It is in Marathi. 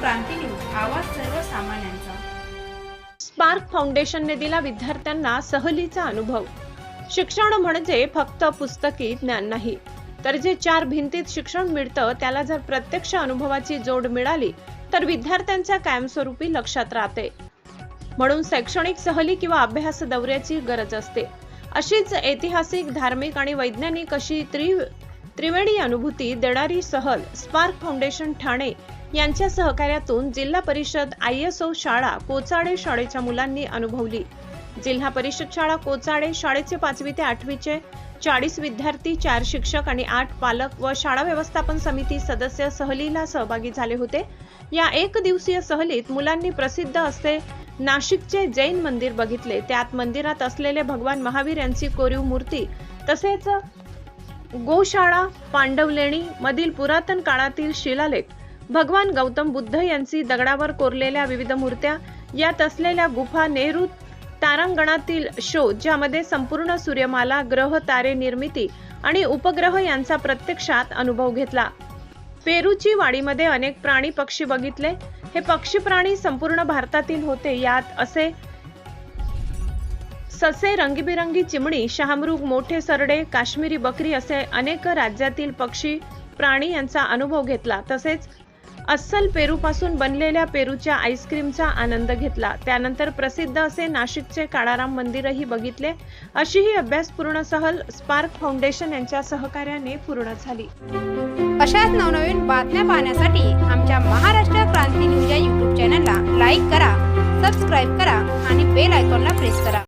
क्रांती न्यूज, आवाज सर्वसामान्यांचा। स्पार्क फाउंडेशनने दिला विद्यार्थ्यांना सहलीचा अनुभव। शिक्षण म्हणजे फक्त पुस्तकी ज्ञान नाही, तर जे चार भिंतीत शिक्षण मिळतं त्याला जर प्रत्यक्ष अनुभवाची जोड मिळाली तर विद्यार्थ्यांच्या कायमस्वरूपी लक्षात राहते। म्हणून शैक्षणिक सहली किंवा अभ्यास दौऱ्याची गरज असते। अशीच ऐतिहासिक, धार्मिक आणि वैज्ञानिक अशी त्रिवेणी अनुभूती देणारी सहल स्पार्क फाउंडेशन ठाणे यांच्या सहकार्यातून जिल्हा परिषद ISO शाळा कोचाडे शाळेच्या मुलांनी अनुभवली। जिल्हा परिषद शाळा कोचाडे शाळेचे 5वी ते 8वीचे 40 विद्यार्थी, 4 शिक्षक आणि 8 पालक व शाळा व्यवस्थापन समिती सदस्य सहलीला सहभागी झाले होते। या एक दिवसीय सहलीत मुलांनी प्रसिद्ध असे नाशिकचे जैन मंदिर बघितले। त्यात मंदिरात असलेले भगवान महावीर यांची कोरीव मूर्ती, तसेच गोशाळा, पांडवलेणी मधील पुरातन काळातील शिलालेख, भगवान गौतम बुद्ध यांची दगडावर कोरलेल्या विविध मूर्त्या, यात असलेल्या गुफा, नेहरू तारांगणातील शोध ज्यामध्ये संपूर्ण सूर्यमाला, ग्रह, तारे निर्मिती आणि उपग्रह यांचा प्रत्यक्षात अनुभव घेतला। पेरूची वाडीमध्ये अनेक प्राणी पक्षी बघितले। हे पक्षी प्राणी संपूर्ण भारतातील होते। यात असे ससे, रंगीबिरंगी चिमणी, शहामृग, मोठे सरडे, काश्मीरी बकरी असे अनेक राज्यातील पक्षी प्राणी यांचा अनुभव घेतला। तसेच अस्सल पेरूपासून बनलेल्या पेरूच्या आईस्क्रीमचा आनंद घेतला। त्यानंतर प्रसिद्ध असे नाशिकचे काळाराम मंदिरही बघितले। अशी ही अभ्यासपूर्ण सहल स्पार्क फाउंडेशन यांच्या सहकार्याने पूर्ण झाली। अशाच नवनवीन बातम्या पाहण्यासाठी आमच्या महाराष्ट्र क्रांती न्यूज या YouTube चॅनलला लाईक करा, सबस्क्राईब करा आणि बेल आयकॉनला प्रेस करा।